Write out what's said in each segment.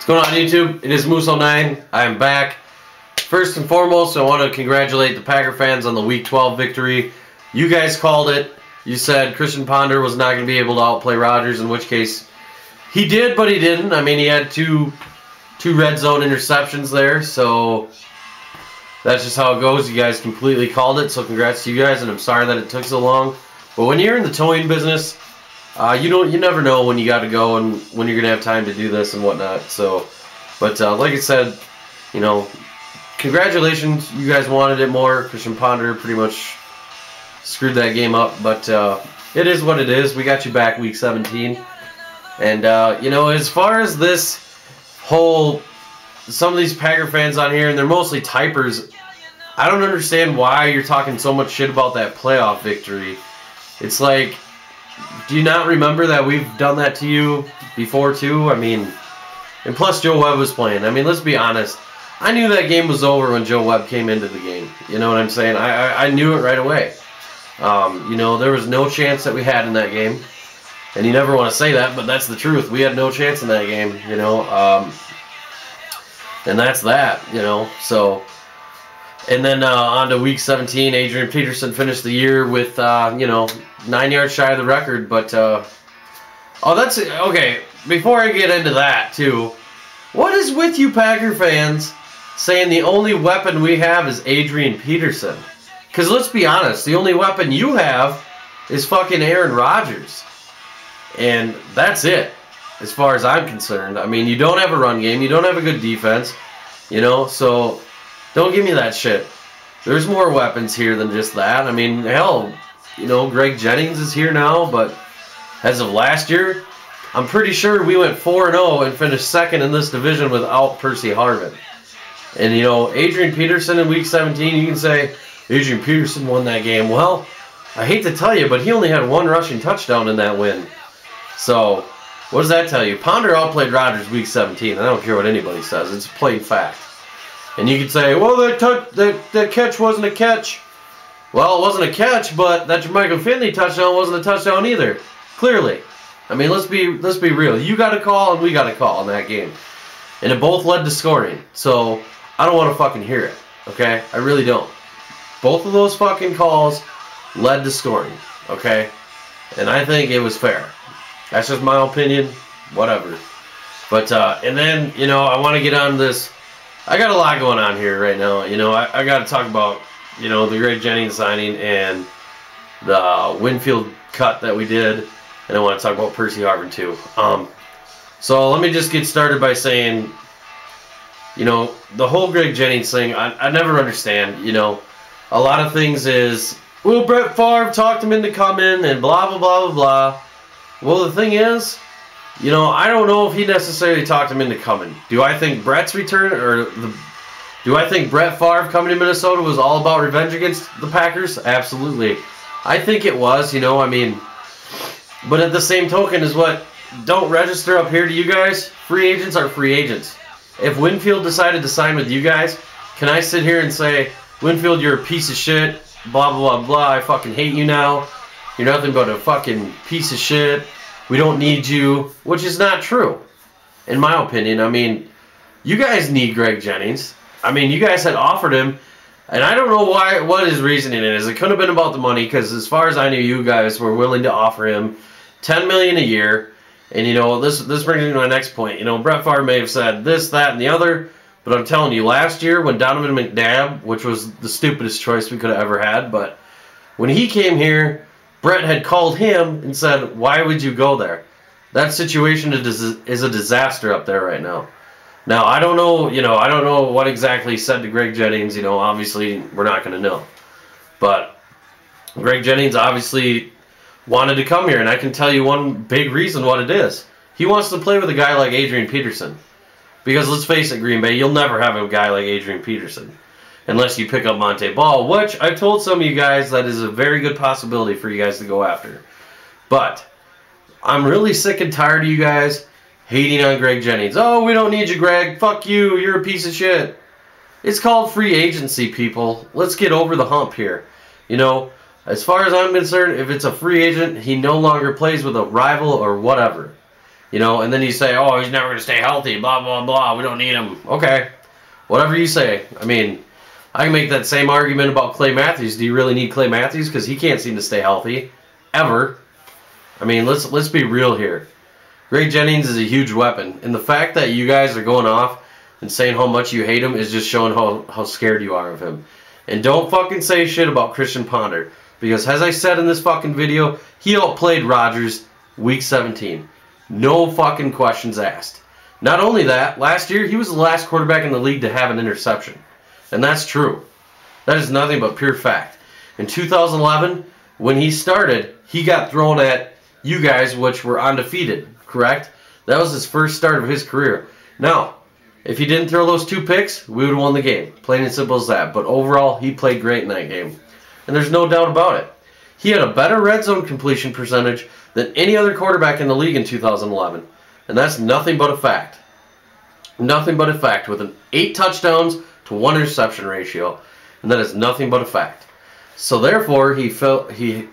What's going on, YouTube? It is Moose09. I am back. First and foremost, I want to congratulate the Packer fans on the Week 12 victory. You guys called it. You said Christian Ponder was not going to be able to outplay Rodgers, in which case he did, but he didn't. I mean, he had two red zone interceptions there, so that's just how it goes. You guys completely called it, so congrats to you guys, and I'm sorry that it took so long. But when you're in the towing business, you never know when you got to go and when you're gonna have time to do this and whatnot. So, but like I said, you know, congratulations. You guys wanted it more. Christian Ponder pretty much screwed that game up, but it is what it is. We got you back week 17, and you know, as far as this whole, some of these Packer fans on here, and they're mostly typers. I don't understand why you're talking so much shit about that playoff victory. It's like, do you not remember that we've done that to you before too? I mean, and plus Joe Webb was playing. I mean, let's be honest. I knew that game was over when Joe Webb came into the game. You know what I'm saying? I knew it right away. You know, there was no chance that we had in that game. And you never want to say that, but that's the truth. We had no chance in that game, you know. And that's that, you know. So, and then on to week 17, Adrian Peterson finished the year with, you know, 9 yards shy of the record. But, oh, that's, okay, before I get into that, too, what is with you Packer fans saying the only weapon we have is Adrian Peterson? Because let's be honest, the only weapon you have is fucking Aaron Rodgers. And that's it, as far as I'm concerned. I mean, you don't have a run game, you don't have a good defense, you know, so don't give me that shit. There's more weapons here than just that. I mean, hell, you know, Greg Jennings is here now, but as of last year, I'm pretty sure we went 4-0 and finished second in this division without Percy Harvin. And, you know, Adrian Peterson in week 17, you can say, Adrian Peterson won that game. Well, I hate to tell you, but he only had one rushing touchdown in that win. So, what does that tell you? Ponder outplayed Rodgers week 17. I don't care what anybody says. It's a plain fact. And you could say, well, that catch wasn't a catch. Well, it wasn't a catch, but that Jermichael Finley touchdown wasn't a touchdown either. Clearly. I mean, let's be real. You got a call and we got a call in that game. And it both led to scoring. So, I don't want to fucking hear it. Okay? I really don't. Both of those fucking calls led to scoring. Okay? And I think it was fair. That's just my opinion. Whatever. But, and then, you know, I want to get on this. I got a lot going on here right now. You know, I got to talk about, you know, the Greg Jennings signing and the Winfield cut that we did. And I want to talk about Percy Harvin too. So let me just get started by saying, you know, the whole Greg Jennings thing, I never understand. You know, a lot of things is, well, Brett Favre talked him into coming and blah, blah, blah, blah, blah. Well, the thing is, you know, I don't know if he necessarily talked him into coming. Do I think Brett's return, or do I think Brett Favre coming to Minnesota was all about revenge against the Packers? Absolutely. I think it was, you know, I mean, but at the same token is what, don't register up here to you guys. Free agents are free agents. If Winfield decided to sign with you guys, can I sit here and say, Winfield, you're a piece of shit, blah, blah, blah, blah, I fucking hate you now. You're nothing but a fucking piece of shit. We don't need you, which is not true, in my opinion. I mean, you guys need Greg Jennings. I mean, you guys had offered him, and I don't know what his reasoning is. It could have been about the money, because as far as I knew, you guys were willing to offer him $10 million a year. And, you know, this brings me to my next point. You know, Brett Favre may have said this, that, and the other, but I'm telling you, last year when Donovan McNabb, which was the stupidest choice we could have ever had, but when he came here, Brett had called him and said, why would you go there? That situation is a disaster up there right now. Now, I don't know, you know, I don't know what exactly he said to Greg Jennings. You know, obviously, we're not going to know. But Greg Jennings obviously wanted to come here, and I can tell you one big reason what it is. He wants to play with a guy like Adrian Peterson. Because let's face it, Green Bay, you'll never have a guy like Adrian Peterson. Unless you pick up Monte Ball, which I've told some of you guys that is a very good possibility for you guys to go after. But I'm really sick and tired of you guys hating on Greg Jennings. Oh, we don't need you, Greg. Fuck you. You're a piece of shit. It's called free agency, people. Let's get over the hump here. You know, as far as I'm concerned, if it's a free agent, he no longer plays with a rival or whatever. You know, and then you say, oh, he's never going to stay healthy, blah, blah, blah, we don't need him. Okay, whatever you say. I mean, I can make that same argument about Clay Matthews. Do you really need Clay Matthews? Because he can't seem to stay healthy, ever. I mean, let's be real here. Greg Jennings is a huge weapon, and the fact that you guys are going off and saying how much you hate him is just showing how scared you are of him. And don't fucking say shit about Christian Ponder, because as I said in this fucking video, he outplayed Rodgers week 17. No fucking questions asked. Not only that, last year he was the last quarterback in the league to have an interception. And that's true. That is nothing but pure fact. In 2011, when he started, he got thrown at you guys, which were undefeated, correct? That was his first start of his career. Now, if he didn't throw those 2 picks, we would have won the game. Plain and simple as that. But overall, he played great in that game. And there's no doubt about it. He had a better red zone completion percentage than any other quarterback in the league in 2011. And that's nothing but a fact. Nothing but a fact, with an 8 touchdowns to 1 interception ratio. And that is nothing but a fact. So therefore, he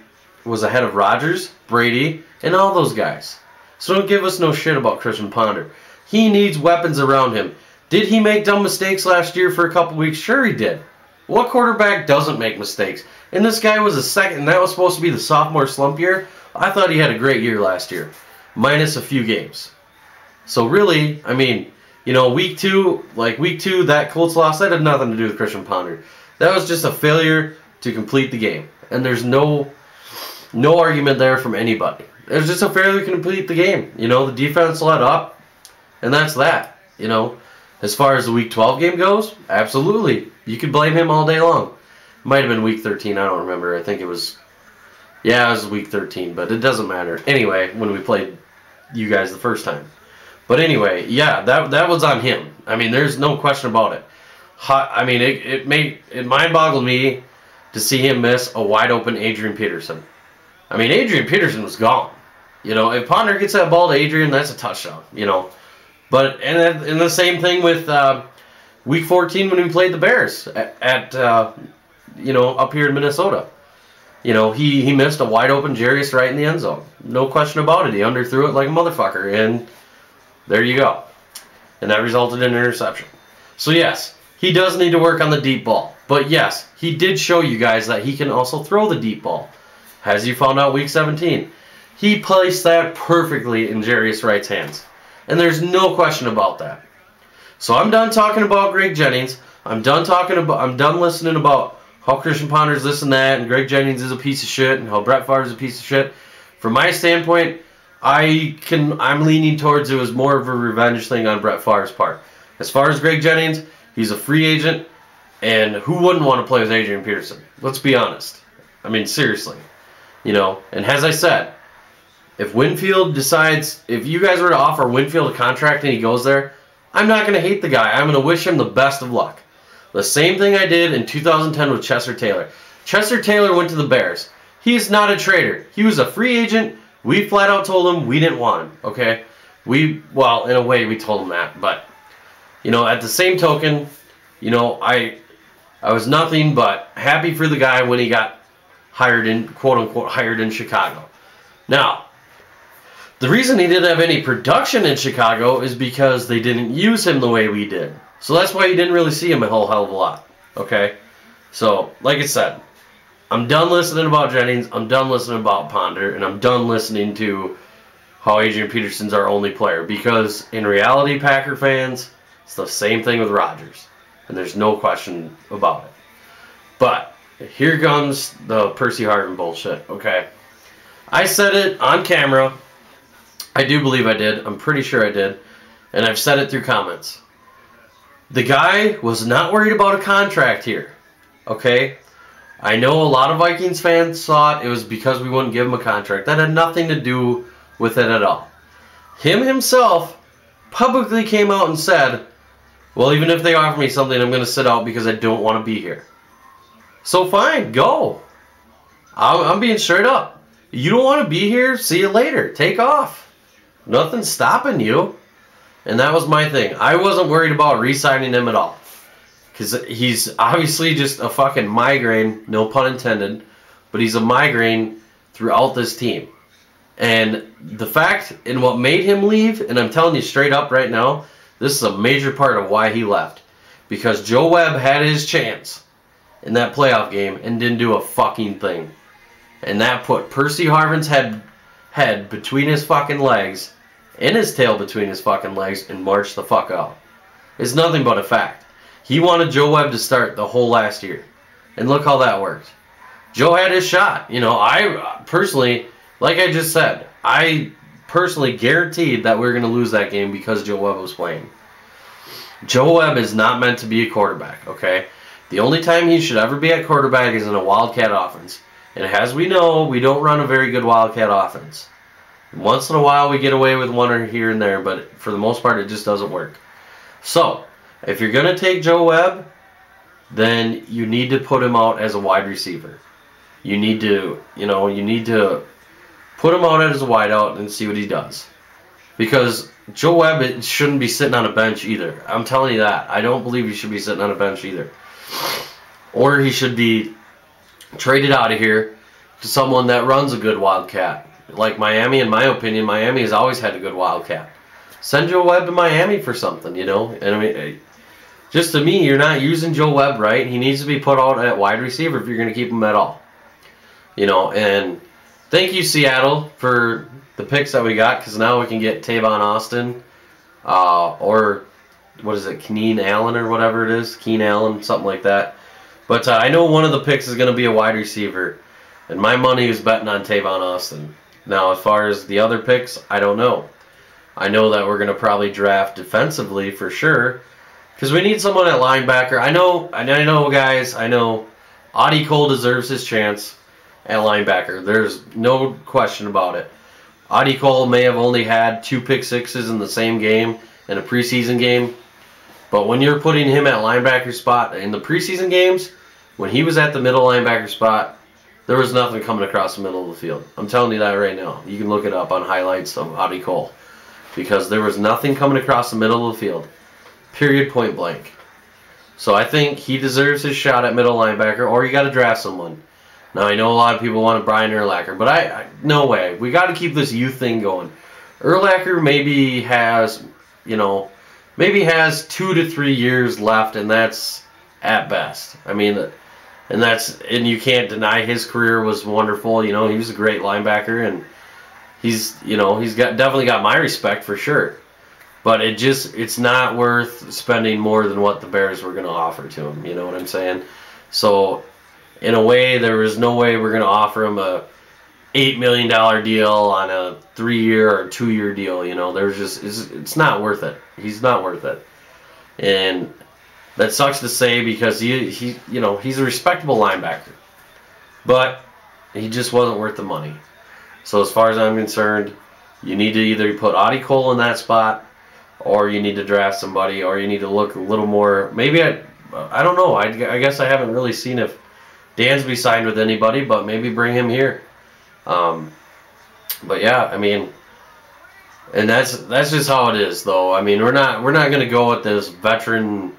was ahead of Rodgers, Brady, and all those guys. So don't give us no shit about Christian Ponder. He needs weapons around him. Did he make dumb mistakes last year for a couple weeks? Sure he did. What quarterback doesn't make mistakes? And this guy was a second, and that was supposed to be the sophomore slump year. I thought he had a great year last year, minus a few games. So really, I mean, you know, week two, that Colts loss, that had nothing to do with Christian Ponder. That was just a failure to complete the game. And there's no argument there from anybody. It was just a failure to complete the game. You know, the defense let up, and that's that. You know, as far as the Week 12 game goes, absolutely. You could blame him all day long. Might have been Week 13, I don't remember. I think it was, yeah, it was Week 13, but it doesn't matter. Anyway, when we played you guys the first time. But anyway, yeah, that was on him. I mean, there's no question about it. I mean, it mind-boggled me to see him miss a wide-open Adrian Peterson. I mean, Adrian Peterson was gone. You know, if Ponder gets that ball to Adrian, that's a touchdown, you know. But, and the same thing with Week 14 when we played the Bears at you know, up here in Minnesota. You know, he missed a wide-open Jarius right in the end zone. No question about it. He underthrew it like a motherfucker, and there you go. And that resulted in an interception. So, yes, he does need to work on the deep ball. But, yes, he did show you guys that he can also throw the deep ball. As you found out Week 17. He placed that perfectly in Jarius Wright's hands. And there's no question about that. So I'm done talking about Greg Jennings. I'm done listening about how Christian Ponder's this and that, and Greg Jennings is a piece of shit, and how Brett Favre is a piece of shit. From my standpoint, I'm leaning towards it was more of a revenge thing on Brett Favre's part. As far as Greg Jennings, he's a free agent, and who wouldn't want to play with Adrian Peterson? Let's be honest. I mean, seriously. You know, and as I said, if Winfield decides, if you guys were to offer Winfield a contract and he goes there, I'm not going to hate the guy. I'm going to wish him the best of luck. The same thing I did in 2010 with Chester Taylor. Chester Taylor went to the Bears. He's not a trader. He was a free agent. We flat out told him we didn't want him, okay? Well, in a way, we told him that. But, you know, at the same token, you know, I was nothing but happy for the guy when he got hired in, quote-unquote, hired in Chicago. Now, the reason he didn't have any production in Chicago is because they didn't use him the way we did. So that's why you didn't really see him a whole hell of a lot, okay? So, like I said, I'm done listening about Jennings, I'm done listening about Ponder, and I'm done listening to how Adrian Peterson's our only player. Because, in reality, Packer fans, it's the same thing with Rodgers. And there's no question about it. But here comes the Percy Harvin bullshit, okay? I said it on camera. I do believe I did. I'm pretty sure I did. And I've said it through comments. The guy was not worried about a contract here, okay? I know a lot of Vikings fans thought it was because we wouldn't give him a contract. That had nothing to do with it at all. Him himself publicly came out and said, well, even if they offer me something, I'm going to sit out because I don't want to be here. So fine, go. I'm being straight up. You don't want to be here? See you later. Take off. Nothing's stopping you. And that was my thing. I wasn't worried about re-signing him at all. Because he's obviously just a fucking migraine, no pun intended, but he's a migraine throughout this team. And the fact and what made him leave, and I'm telling you straight up right now, this is a major part of why he left. Because Joe Webb had his chance in that playoff game and didn't do a fucking thing. And that put Percy Harvin's head between his fucking legs and his tail between his fucking legs and marched the fuck out. It's nothing but a fact. He wanted Joe Webb to start the whole last year. And look how that worked. Joe had his shot. You know, I personally, like I just said, I personally guaranteed that we were going to lose that game because Joe Webb was playing. Joe Webb is not meant to be a quarterback, okay? The only time he should ever be at quarterback is in a Wildcat offense. And as we know, we don't run a very good Wildcat offense. Once in a while we get away with one or here and there, but for the most part it just doesn't work. So, if you're going to take Joe Webb, then you need to put him out as a wide receiver. You need to, put him out as a wideout and see what he does. Because Joe Webb shouldn't be sitting on a bench either. I'm telling you that. I don't believe he should be sitting on a bench either. Or he should be traded out of here to someone that runs a good Wildcat. Like Miami, in my opinion, Miami has always had a good Wildcat. Send Joe Webb to Miami for something, And I mean, just to me, you're not using Joe Webb right. He needs to be put out at wide receiver if you're going to keep him at all. And thank you, Seattle, for the picks that we got, because now we can get Tavon Austin, or what is it, Keenan Allen or whatever it is, Keenan Allen, something like that. But I know one of the picks is going to be a wide receiver, and my money is betting on Tavon Austin. Now, as far as the other picks, I don't know. I know that we're going to probably draft defensively for sure, because we need someone at linebacker. I know, guys, I know Audie Cole deserves his chance at linebacker. There's no question about it. Audie Cole may have only had 2 pick sixes in the same game, in a preseason game, but when you're putting him at linebacker spot in the preseason games, when he was at the middle linebacker spot, there was nothing coming across the middle of the field. I'm telling you that right now. You can look it up on highlights of Audie Cole, because there was nothing coming across the middle of the field. Period, point blank. So I think he deserves his shot at middle linebacker, or you got to draft someone. Now, I know a lot of people want Brian Urlacher, but I no way. We got to keep this youth thing going. Urlacher maybe has, maybe has 2 to 3 years left, and that's at best. I mean, and you can't deny his career was wonderful. He was a great linebacker, and he's definitely got my respect for sure. But it's not worth spending more than what the Bears were going to offer to him. You know what I'm saying? So, in a way, there was no way we're going to offer him a $8 million deal on a 3-year or 2-year deal. It's not worth it. He's not worth it. And that sucks to say, because he's a respectable linebacker. But he just wasn't worth the money. So as far as I'm concerned, you need to either put Audie Cole in that spot, or you need to draft somebody, or you need to look a little more. Maybe I don't know. I guess I haven't really seen if Dansby signed with anybody, but maybe bring him here. But yeah, I mean, and that's just how it is, though. I mean, we're not going to go with this veteran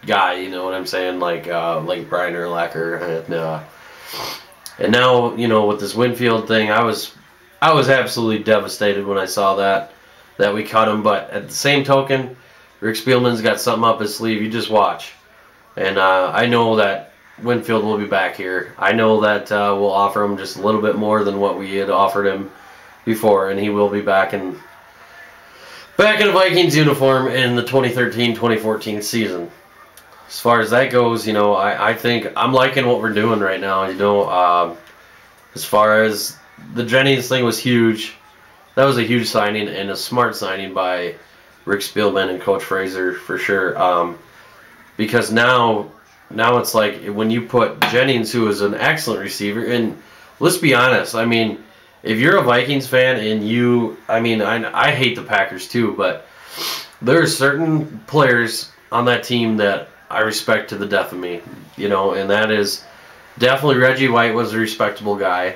guy. You know what I'm saying? Like Brian Urlacher, and now with this Winfield thing, I was absolutely devastated when I saw that we cut him. But at the same token, Rick Spielman's got something up his sleeve. You just watch. And I know that Winfield will be back here. I know that we'll offer him just a little bit more than what we had offered him before, and he will be back in a Vikings uniform in the 2013-2014 season. As far as that goes, I think I'm liking what we're doing right now. As far as the Jennings thing was huge. That was a huge signing and a smart signing by Rick Spielman and Coach Fraser for sure. Because now it's like when you put Jennings, who is an excellent receiver, and let's be honest, I mean, if you're a Vikings fan and I hate the Packers too, but there are certain players on that team that I respect to the death of me, and that is definitely Reggie White was a respectable guy,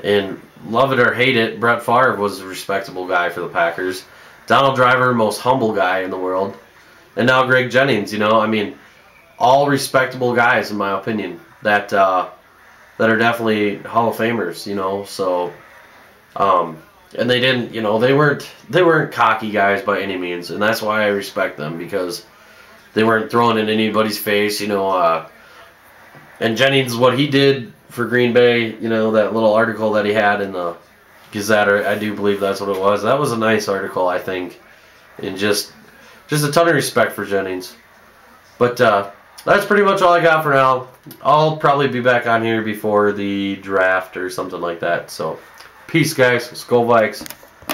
and love it or hate it, Brett Favre was a respectable guy for the Packers. Donald Driver, most humble guy in the world. And now Greg Jennings, all respectable guys in my opinion that that are definitely Hall of Famers, you know. So, and they didn't, you know, they weren't cocky guys by any means, and that's why I respect them, because they weren't throwing in anybody's face, you know. And Jennings, what he did for Green Bay, you know, that little article that he had in the Gazette, I do believe that's what it was. That was a nice article, I think, and just a ton of respect for Jennings. But that's pretty much all I got for now. I'll probably be back on here before the draft or something like that. So, peace, guys. Let's go Vikes.